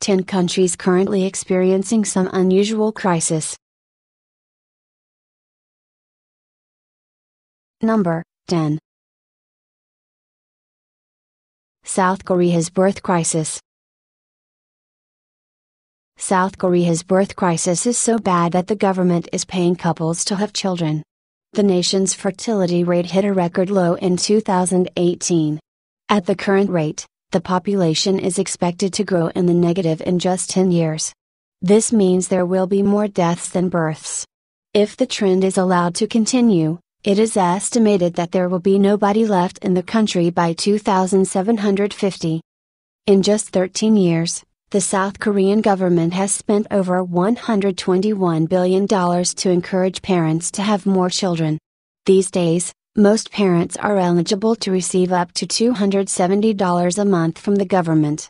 10 countries currently experiencing some unusual crisis. Number 10. South Korea's birth crisis. South Korea's birth crisis is so bad that the government is paying couples to have children. The nation's fertility rate hit a record low in 2018. At the current rate, the population is expected to grow in the negative in just 10 years. This means there will be more deaths than births. If the trend is allowed to continue, it is estimated that there will be nobody left in the country by 2750. In just 13 years, the South Korean government has spent over $121 billion to encourage parents to have more children. These days, most parents are eligible to receive up to $270 a month from the government.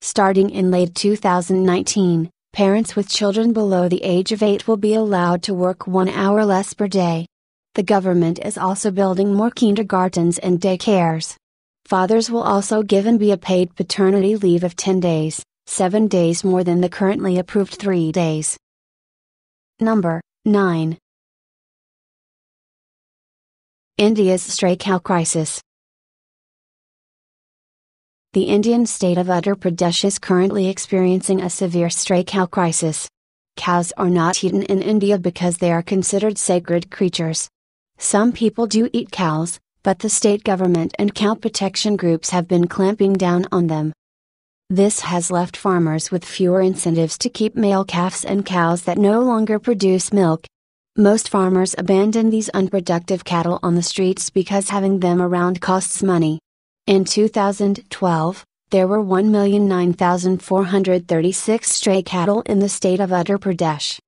Starting in late 2019, parents with children below the age of 8 will be allowed to work 1 hour less per day. The government is also building more kindergartens and daycares. Fathers will also given be a paid paternity leave of 10 days. 7 days more than the currently approved 3 days. Number 9. India's stray cow crisis. The Indian state of Uttar Pradesh is currently experiencing a severe stray cow crisis. Cows are not eaten in India because they are considered sacred creatures. Some people do eat cows, but the state government and cow protection groups have been clamping down on them. This has left farmers with fewer incentives to keep male calves and cows that no longer produce milk. Most farmers abandon these unproductive cattle on the streets because having them around costs money. In 2012, there were 1,009,436 stray cattle in the state of Uttar Pradesh.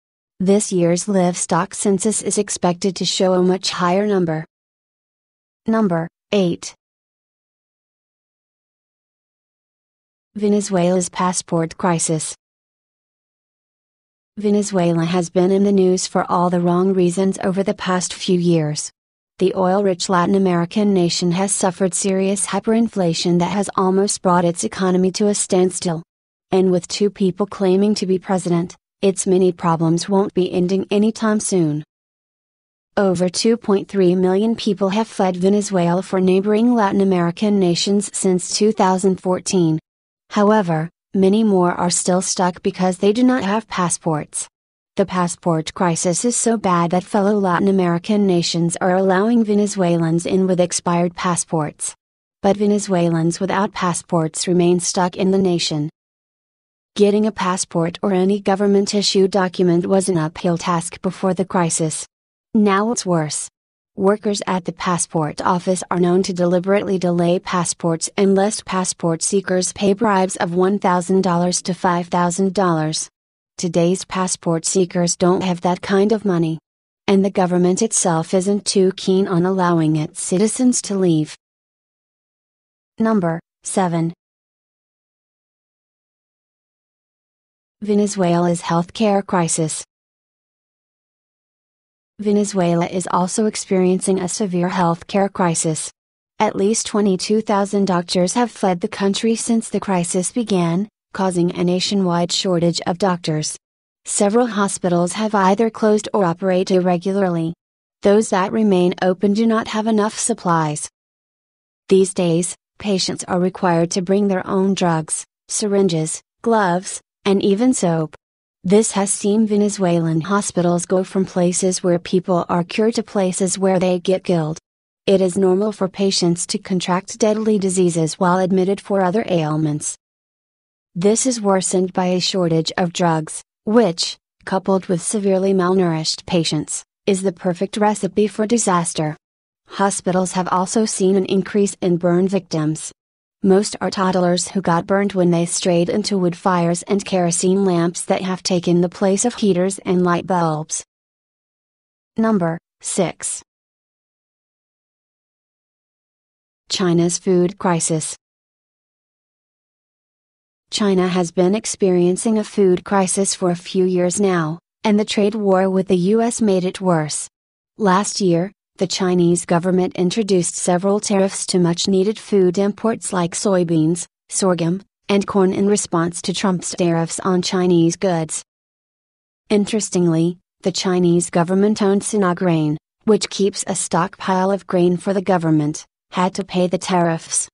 This year's livestock census is expected to show a much higher number. Number 8. Venezuela's passport crisis. Venezuela has been in the news for all the wrong reasons over the past few years. The oil-rich Latin American nation has suffered serious hyperinflation that has almost brought its economy to a standstill. And with 2 people claiming to be president, its many problems won't be ending anytime soon. Over 2.3 million people have fled Venezuela for neighboring Latin American nations since 2014. However, many more are still stuck because they do not have passports. The passport crisis is so bad that fellow Latin American nations are allowing Venezuelans in with expired passports. But Venezuelans without passports remain stuck in the nation. Getting a passport or any government-issued document was an uphill task before the crisis. Now it's worse. Workers at the passport office are known to deliberately delay passports unless passport seekers pay bribes of $1,000 to $5,000. Today's passport seekers don't have that kind of money. And the government itself isn't too keen on allowing its citizens to leave. Number 7. Venezuela's healthcare crisis. Venezuela is also experiencing a severe healthcare crisis. At least 22,000 doctors have fled the country since the crisis began, causing a nationwide shortage of doctors. Several hospitals have either closed or operate irregularly. Those that remain open do not have enough supplies. These days, patients are required to bring their own drugs, syringes, gloves, and even soap. This has seen Venezuelan hospitals go from places where people are cured to places where they get killed. It is normal for patients to contract deadly diseases while admitted for other ailments. This is worsened by a shortage of drugs, which, coupled with severely malnourished patients, is the perfect recipe for disaster. Hospitals have also seen an increase in burn victims. Most are toddlers who got burned when they strayed into wood fires and kerosene lamps that have taken the place of heaters and light bulbs. Number 6. China's food crisis. China has been experiencing a food crisis for a few years now, and the trade war with the US made it worse. Last year, the Chinese government introduced several tariffs to much-needed food imports like soybeans, sorghum, and corn in response to Trump's tariffs on Chinese goods. Interestingly, the Chinese government-owned Sinagrain, which keeps a stockpile of grain for the government, had to pay the tariffs.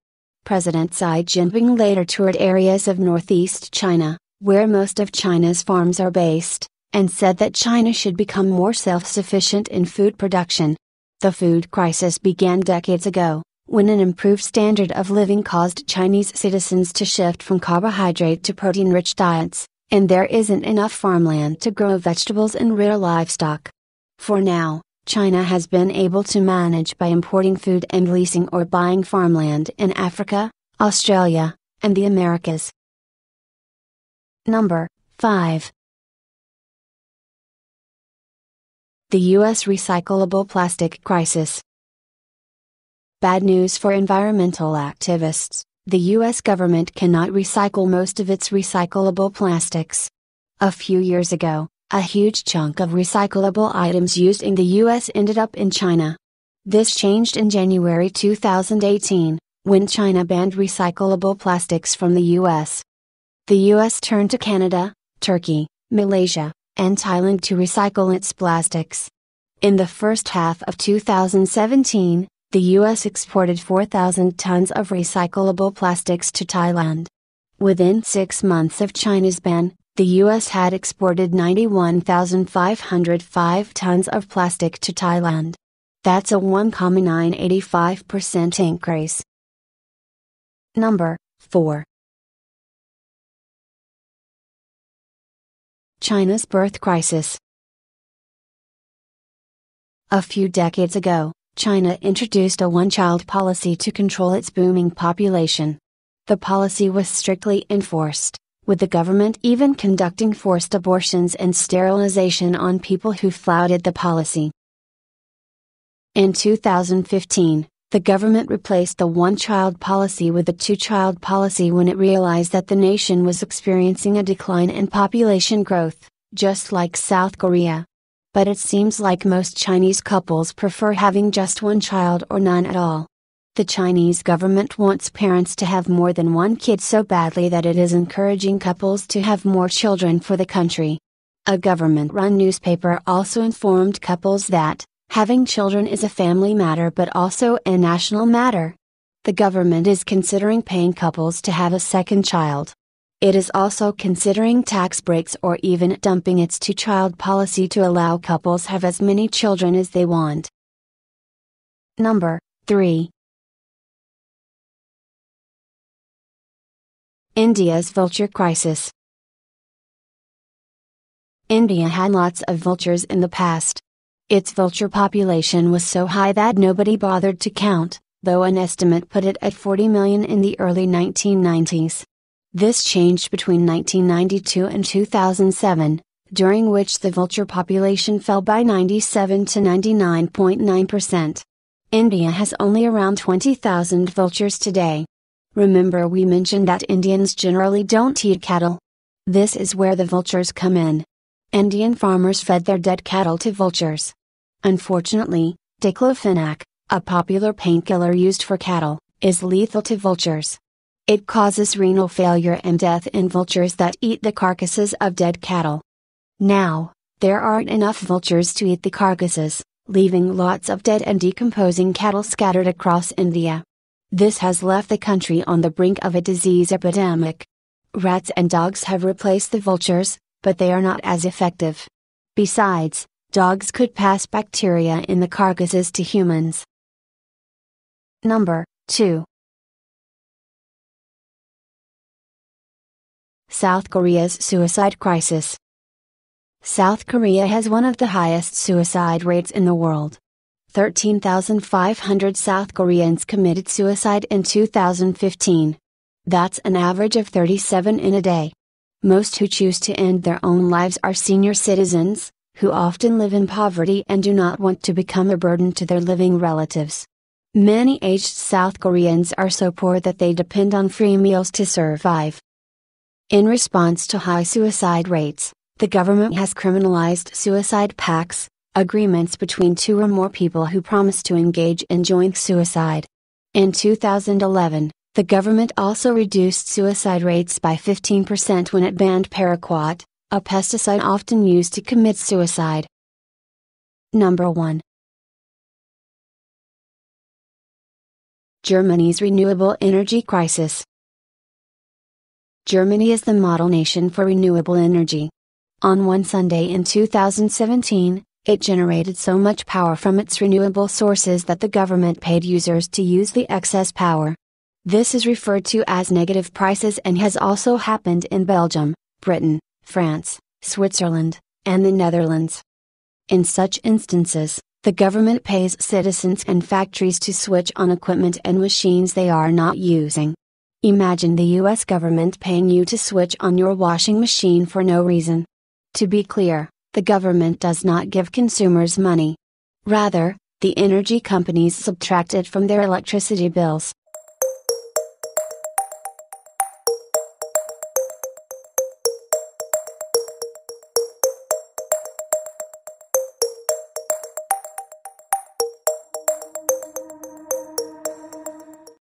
President Xi Jinping later toured areas of northeast China, where most of China's farms are based, and said that China should become more self-sufficient in food production. The food crisis began decades ago, when an improved standard of living caused Chinese citizens to shift from carbohydrate to protein-rich diets, and there isn't enough farmland to grow vegetables and rear livestock. For now, China has been able to manage by importing food and leasing or buying farmland in Africa, Australia, and the Americas. Number 5. The U.S. recyclable plastic crisis. Bad news for environmental activists: the U.S. government cannot recycle most of its recyclable plastics. A few years ago, a huge chunk of recyclable items used in the U.S. ended up in China. This changed in January 2018, when China banned recyclable plastics from the U.S. The U.S. turned to Canada, Turkey, Malaysia, and Thailand to recycle its plastics. In the first half of 2017, the U.S. exported 4,000 tons of recyclable plastics to Thailand. Within 6 months of China's ban, the U.S. had exported 91,505 tons of plastic to Thailand. That's a 1,985% increase. Number 4. China's birth crisis. A few decades ago, China introduced a one-child policy to control its booming population. The policy was strictly enforced, with the government even conducting forced abortions and sterilization on people who flouted the policy. In 2015, the government replaced the one-child policy with the two-child policy when it realized that the nation was experiencing a decline in population growth, just like South Korea. But it seems like most Chinese couples prefer having just one child or none at all. The Chinese government wants parents to have more than one kid so badly that it is encouraging couples to have more children for the country. A government-run newspaper also informed couples that having children is a family matter but also a national matter. The government is considering paying couples to have a second child. It is also considering tax breaks or even dumping its two-child policy to allow couples have as many children as they want. Number 3. India's vulture crisis. India had lots of vultures in the past. Its vulture population was so high that nobody bothered to count, though an estimate put it at 40 million in the early 1990s. This changed between 1992 and 2007, during which the vulture population fell by 97 to 99.9%. India has only around 20,000 vultures today. Remember we mentioned that Indians generally don't eat cattle? This is where the vultures come in. Indian farmers fed their dead cattle to vultures. Unfortunately, diclofenac, a popular painkiller used for cattle, is lethal to vultures. It causes renal failure and death in vultures that eat the carcasses of dead cattle. Now, there aren't enough vultures to eat the carcasses, leaving lots of dead and decomposing cattle scattered across India. This has left the country on the brink of a disease epidemic. Rats and dogs have replaced the vultures, but they are not as effective. Besides, dogs could pass bacteria in the carcasses to humans. Number 2. South Korea's suicide crisis. South Korea has one of the highest suicide rates in the world. 13,500 South Koreans committed suicide in 2015. That's an average of 37 in a day. Most who choose to end their own lives are senior citizens, who often live in poverty and do not want to become a burden to their living relatives. Many aged South Koreans are so poor that they depend on free meals to survive. In response to high suicide rates, the government has criminalized suicide pacts, agreements between two or more people who promise to engage in joint suicide. In 2011, The government also reduced suicide rates by 15% when it banned paraquat, a pesticide often used to commit suicide. Number 1. Germany's renewable energy crisis. Germany is the model nation for renewable energy. On one Sunday in 2017, it generated so much power from its renewable sources that the government paid users to use the excess power. This is referred to as negative prices and has also happened in Belgium, Britain, France, Switzerland, and the Netherlands. In such instances, the government pays citizens and factories to switch on equipment and machines they are not using. Imagine the US government paying you to switch on your washing machine for no reason. To be clear, the government does not give consumers money. Rather, the energy companies subtract it from their electricity bills.